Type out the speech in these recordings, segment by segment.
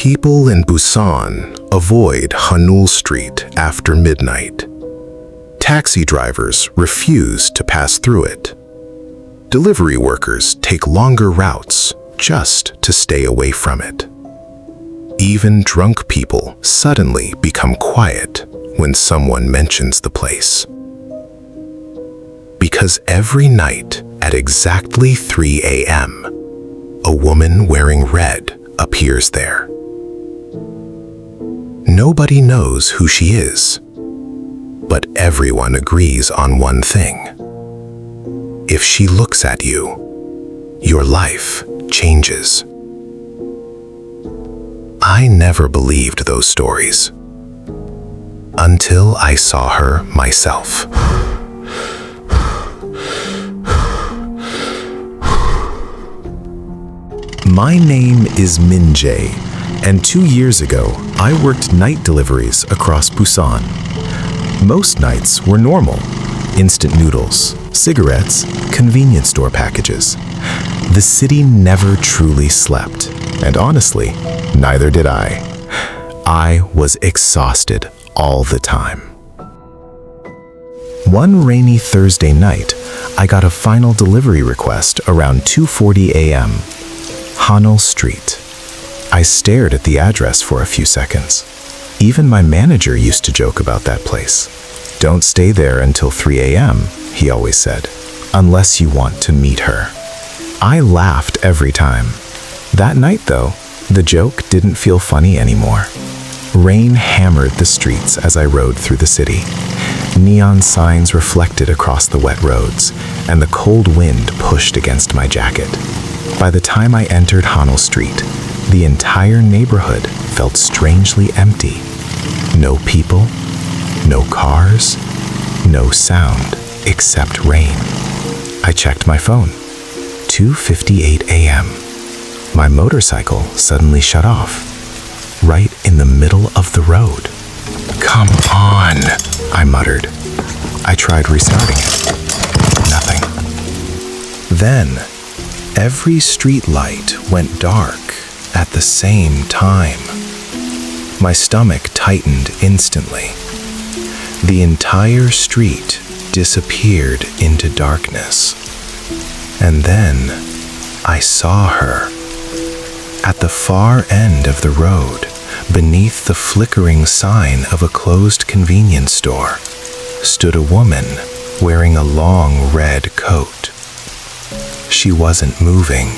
People in Busan avoid Hanul Street after midnight. Taxi drivers refuse to pass through it. Delivery workers take longer routes just to stay away from it. Even drunk people suddenly become quiet when someone mentions the place. Because every night at exactly 3 a.m., a woman wearing red appears there. Nobody knows who she is, but everyone agrees on one thing. If she looks at you, your life changes. I never believed those stories until I saw her myself. My name is Min Jae, and 2 years ago, I worked night deliveries across Busan. Most nights were normal: instant noodles, cigarettes, convenience store packages. The city never truly slept, and honestly, neither did I. I was exhausted all the time. One rainy Thursday night, I got a final delivery request around 2:40 a.m. Hanul Street. I stared at the address for a few seconds. Even my manager used to joke about that place. Don't stay there until 3 a.m., he always said, unless you want to meet her. I laughed every time. That night, though, the joke didn't feel funny anymore. Rain hammered the streets as I rode through the city. Neon signs reflected across the wet roads, and the cold wind pushed against my jacket. By the time I entered Hanul Street, the entire neighborhood felt strangely empty. No people, no cars, no sound except rain. I checked my phone. 2:58 a.m. My motorcycle suddenly shut off, right in the middle of the road. "Come on," I muttered. I tried restarting it. Nothing. Then, every street light went dark at the same time. My stomach tightened instantly. The entire street disappeared into darkness. And then I saw her. At the far end of the road, beneath the flickering sign of a closed convenience store, stood a woman wearing a long red coat. She wasn't moving.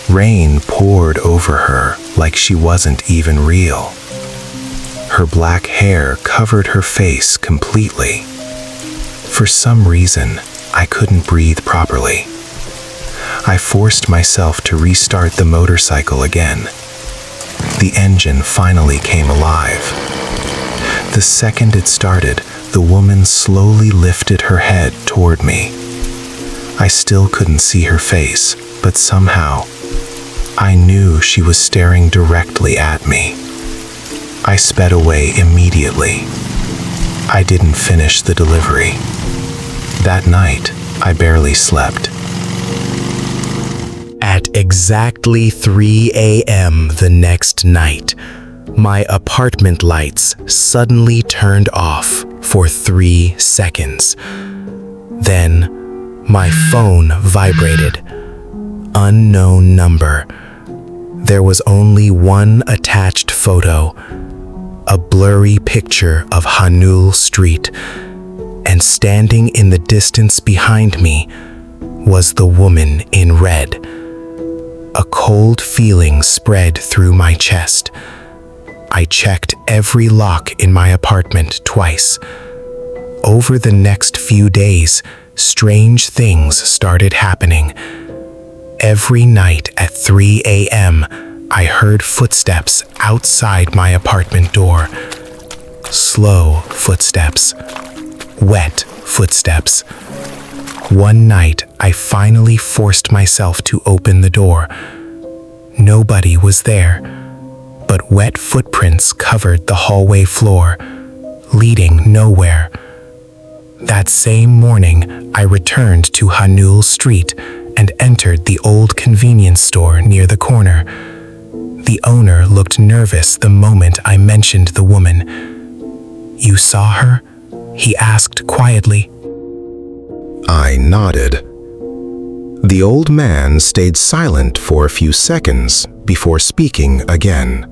Rain poured over her like she wasn't even real. Her black hair covered her face completely. For some reason, I couldn't breathe properly. I forced myself to restart the motorcycle again. The engine finally came alive. The second it started, the woman slowly lifted her head toward me. I still couldn't see her face, but somehow, I knew she was staring directly at me. I sped away immediately. I didn't finish the delivery. That night, I barely slept. At exactly 3 a.m. the next night, my apartment lights suddenly turned off for 3 seconds. Then, my phone vibrated. Unknown number. There was only one attached photo, a blurry picture of Hanul Street, and standing in the distance behind me was the woman in red. A cold feeling spread through my chest. I checked every lock in my apartment twice. Over the next few days, strange things started happening. Every night at 3 a.m., I heard footsteps outside my apartment door. Slow footsteps. Wet footsteps. One night, I finally forced myself to open the door. Nobody was there, but wet footprints covered the hallway floor, leading nowhere. That same morning, I returned to Hanul Street and entered the old convenience store near the corner. The owner looked nervous the moment I mentioned the woman. "You saw her?" he asked quietly. I nodded. The old man stayed silent for a few seconds before speaking again.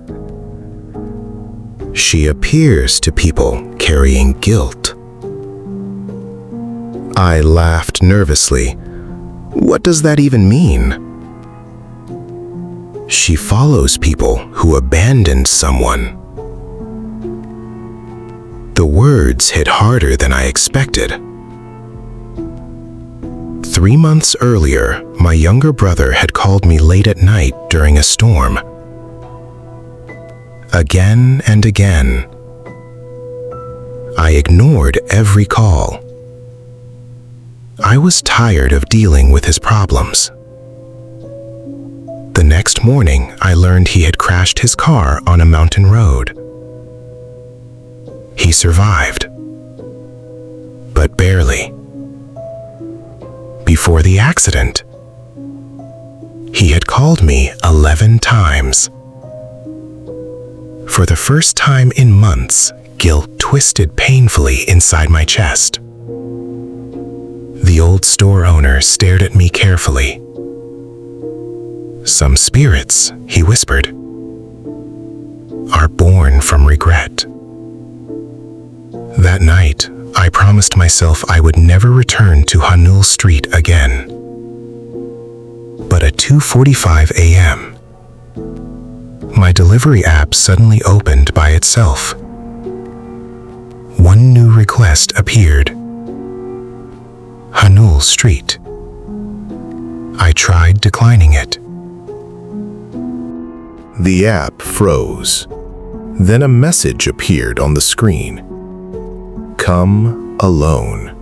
"She appears to people carrying guilt." I laughed nervously. "What does that even mean?" "She follows people who abandoned someone." The words hit harder than I expected. 3 months earlier, my younger brother had called me late at night during a storm. Again and again, I ignored every call. I was tired of dealing with his problems. The next morning, I learned he had crashed his car on a mountain road. He survived, but barely. Before the accident, he had called me 11 times. For the first time in months, guilt twisted painfully inside my chest. The old store owner stared at me carefully. "Some spirits," he whispered, "are born from regret." That night, I promised myself I would never return to Hanul Street again. But at 2:45 a.m., my delivery app suddenly opened by itself. One new request appeared. Hanul Street. I tried declining it. The app froze. Then a message appeared on the screen. "Come alone."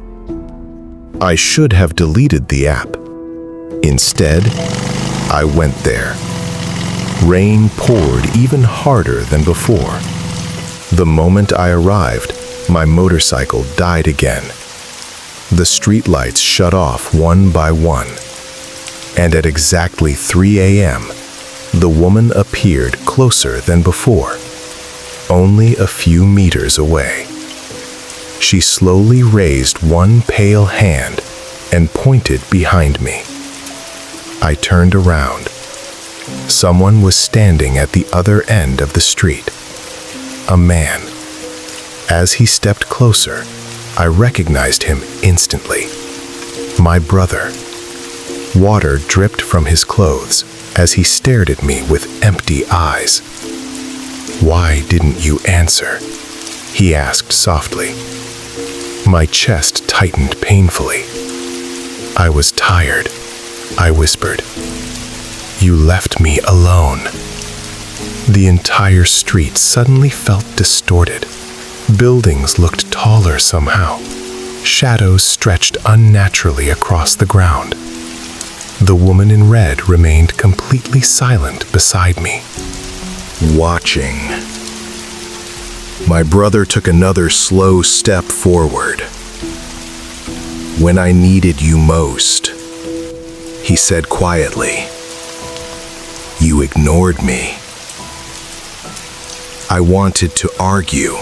I should have deleted the app. Instead, I went there. Rain poured even harder than before. The moment I arrived, my motorcycle died again. The streetlights shut off one by one. And at exactly 3 a.m., the woman appeared closer than before, only a few meters away. She slowly raised one pale hand and pointed behind me. I turned around. Someone was standing at the other end of the street. A man. As he stepped closer, I recognized him instantly. My brother. Water dripped from his clothes as he stared at me with empty eyes. "Why didn't you answer?" he asked softly. My chest tightened painfully. "I was tired," I whispered. "You left me alone." The entire street suddenly felt distorted. Buildings looked taller somehow. Shadows stretched unnaturally across the ground. The woman in red remained completely silent beside me, watching. My brother took another slow step forward. "When I needed you most," he said quietly, "you ignored me." I wanted to argue,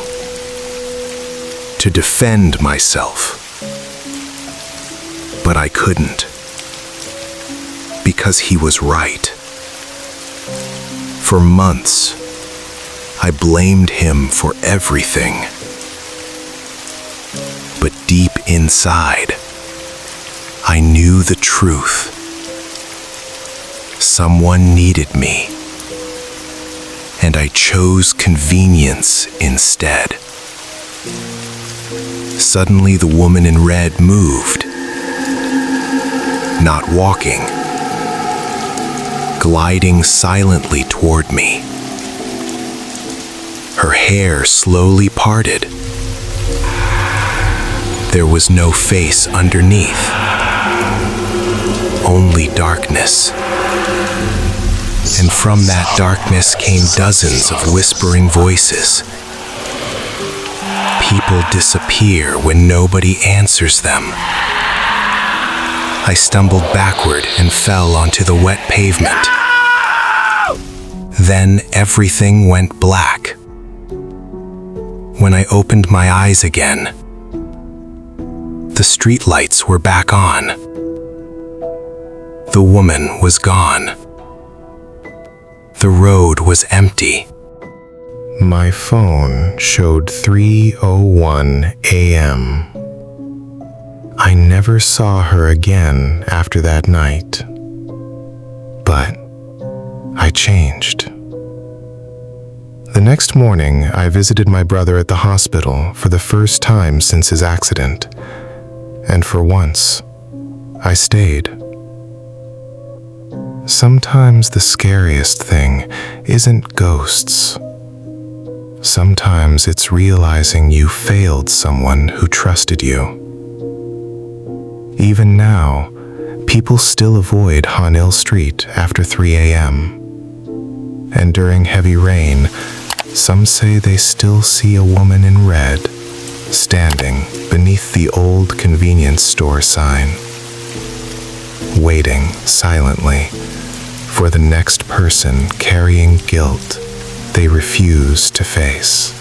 to defend myself, but I couldn't, because he was right. For months, I blamed him for everything. But deep inside, I knew the truth. Someone needed me, and I chose convenience instead. Suddenly, the woman in red moved. Not walking, gliding silently toward me. Her hair slowly parted. There was no face underneath, only darkness. And from that darkness came dozens of whispering voices. People disappear when nobody answers them. I stumbled backward and fell onto the wet pavement. Then everything went black. When I opened my eyes again, the street lights were back on. The woman was gone. The road was empty. My phone showed 3:01 a.m. I never saw her again after that night. But I changed. The next morning, I visited my brother at the hospital for the first time since his accident. And for once, I stayed. Sometimes the scariest thing isn't ghosts. Sometimes it's realizing you failed someone who trusted you. Even now, people still avoid Hanil Street after 3 a.m. And during heavy rain, some say they still see a woman in red standing beneath the old convenience store sign, waiting silently for the next person carrying guilt they refuse to face.